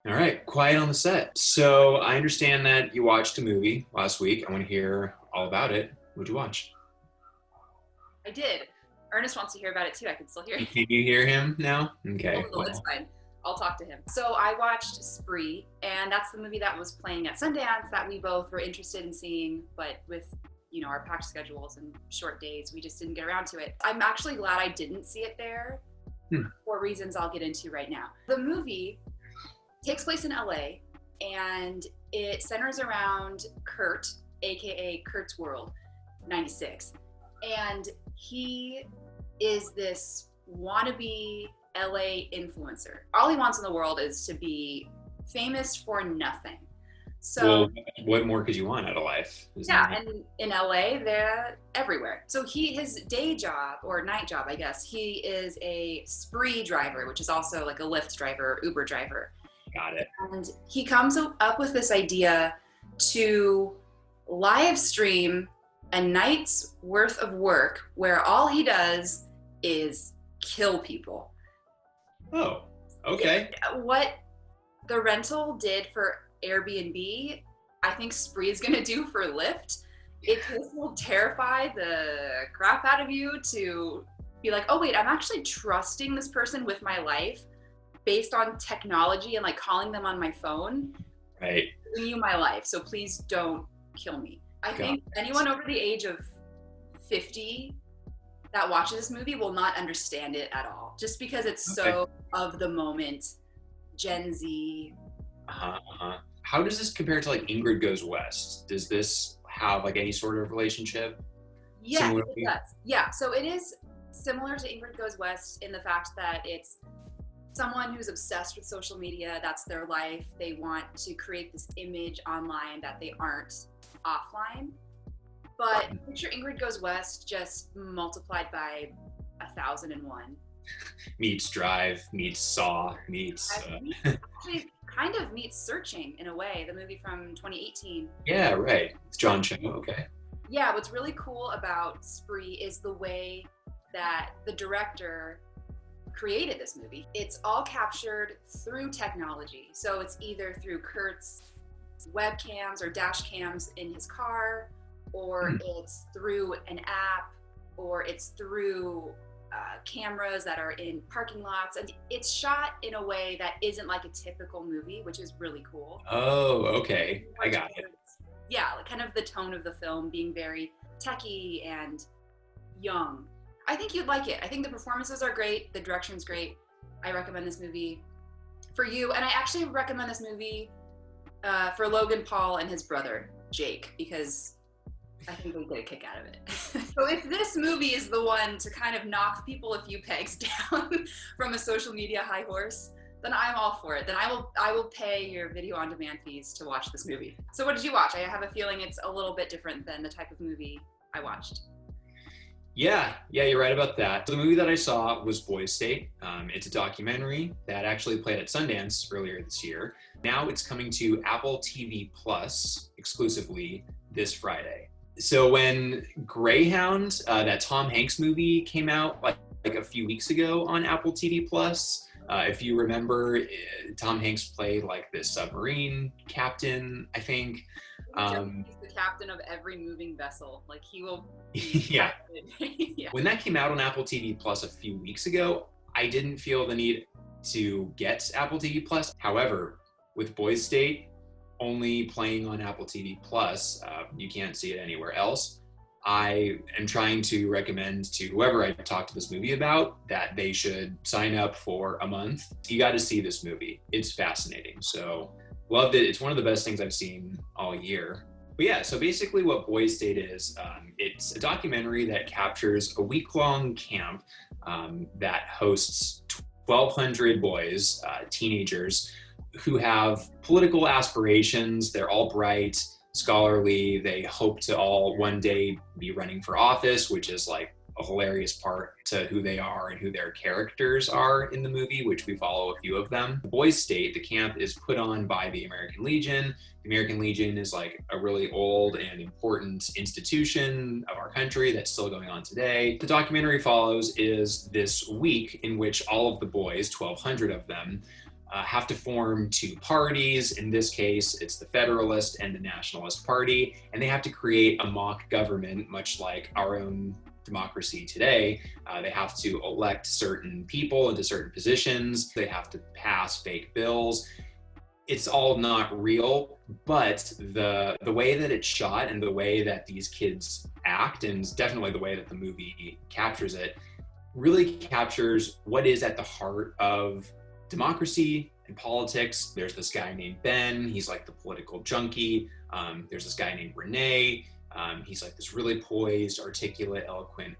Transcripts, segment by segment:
All right, quiet on the set. So I understand that you watched a movie last week. I want to hear all about it. What'd you watch? I did. Ernest wants to hear about it too. I can still hear him. Can you hear him now? Oh, Okay, no, it's well, fine. I'll talk to him. So I watched Spree, and that's the movie that was playing at Sundance that we both were interested in seeing, but with our packed schedules and short days, we just didn't get around to it. I'm actually glad I didn't see it there hmm. for reasons I'll get into right now. The movie takes place in LA, and it centers around Kurt, aka Kurt's World, 96. And he is this wannabe LA influencer. All he wants in the world is to be famous for nothing. So Well, what more could you want out of life? yeah, and in LA, they're everywhere. So his day job or night job, I guess, he is a spree driver, which is also like a Lyft driver, Uber driver. Got it. And he comes up with this idea to live stream a night's worth of work where all he does is kill people. Oh, okay. What the rental did for Airbnb, I think Spree is going to do for Lyft. This will terrify the crap out of you to be like, oh wait, I'm actually trusting this person with my life based on technology and like calling them on my phone. Right. Giving you my life, so please don't kill me. I think anyone over the age of 50 that watches this movie will not understand it at all, just because it's so of the moment, Gen Z. How does this compare to like Ingrid Goes West? Does this have like any sort of relationship? Yeah, it does. Yeah, so it is similar to Ingrid Goes West in the fact that it's someone who's obsessed with social media. That's their life. They want to create this image online that they aren't offline. But picture Ingrid Goes West just multiplied by 1001. Meets Drive, meets Saw, meets... Actually kind of meets Searching in a way, the movie from 2018. Yeah, right. It's John Cho, okay. Yeah, what's really cool about Spree is the way that the director created this movie. It's all captured through technology. So it's either through Kurt's webcams or dash cams in his car, or it's through an app, or it's through cameras that are in parking lots. And it's shot in a way that isn't like a typical movie, which is really cool. Oh, okay. I got it. Yeah, like kind of the tone of the film being very techy and young. I think you'd like it. I think the performances are great. The direction's great. I recommend this movie for you. And I actually recommend this movie for Logan Paul and his brother, Jake, because I think they get a kick out of it. So if this movie is the one to kind of knock people a few pegs down from a social media high horse, then I'm all for it. Then I will pay your video on demand fees to watch this movie. So what did you watch? I have a feeling it's a little bit different than the type of movie I watched. Yeah, you're right about that. So the movie that I saw was Boys State. It's a documentary that actually played at Sundance earlier this year. Now it's coming to Apple TV Plus exclusively this Friday. So when Greyhound, that Tom Hanks movie, came out like a few weeks ago on Apple TV Plus, if you remember, Tom Hanks played like this submarine captain, I think. He's the captain of every moving vessel. Like he will. Yeah. Yeah. When that came out on Apple TV Plus a few weeks ago, I didn't feel the need to get Apple TV Plus. However, with Boys State only playing on Apple TV Plus, you can't see it anywhere else. I am trying to recommend to whoever I talk to this movie about that they should sign up for a month. You got to see this movie. It's fascinating. So loved it. It's one of the best things I've seen all year. But yeah, so basically what Boys State is, it's a documentary that captures a week-long camp that hosts 1,200 boys, teenagers, who have political aspirations. They're all bright, scholarly. They hope to all one day be running for office, which is like a hilarious part to who they are and who their characters are in the movie, which we follow a few of them. The Boys State, the camp, is put on by the American Legion. The American Legion is like a really old and important institution of our country that's still going on today. The documentary follows is this week in which all of the boys, 1,200 of them, have to form two parties. In this case, it's the Federalist and the Nationalist Party, and they have to create a mock government, much like our own democracy today. They have to elect certain people into certain positions. They have to pass fake bills. It's all not real, but the way that it's shot and the way that these kids act, and definitely the way that the movie captures it, really captures what is at the heart of democracy and politics. There's this guy named Ben. He's like the political junkie. There's this guy named Renee. He's like this really poised, articulate, eloquent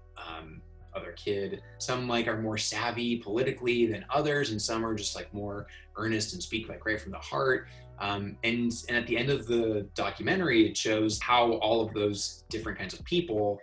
other kid. Some like are more savvy politically than others, and some are just like more earnest and speak like right from the heart. And at the end of the documentary, it shows how all of those different kinds of people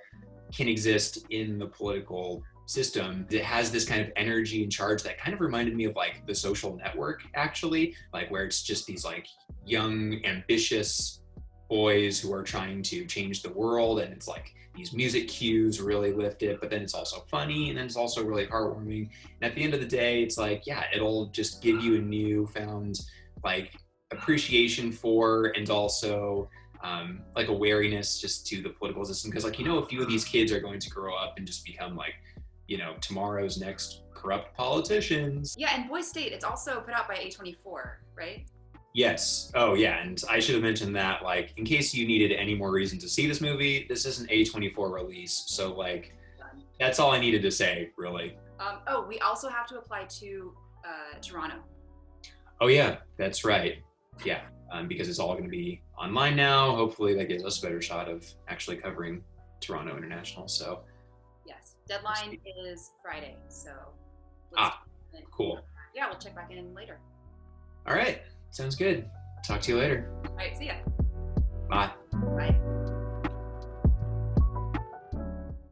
can exist in the political system. It has this kind of energy and charge that kind of reminded me of like The Social Network, actually, like where it's just these like young, ambitious boys who are trying to change the world, and it's like these music cues really lift it, but then it's also funny, and then it's also really heartwarming. And at the end of the day, it's like, yeah, it'll just give you a newfound like appreciation for, and also like a wariness just to the political system, because like, you know, a few of these kids are going to grow up and just become like, you know, tomorrow's next corrupt politicians. Yeah, and Boys State, it's also put out by A24, right? Yes. Oh, yeah. And I should have mentioned that, like, in case you needed any more reason to see this movie, this is an A24 release. So, like, that's all I needed to say, really. Oh, we also have to apply to Toronto. Oh, yeah, that's right. Yeah, because it's all going to be online now. Hopefully that gives us a better shot of actually covering Toronto International. So, yes, deadline is Friday. So, cool. Yeah, we'll check back in later. All right. Sounds good. Talk to you later. All right, see ya.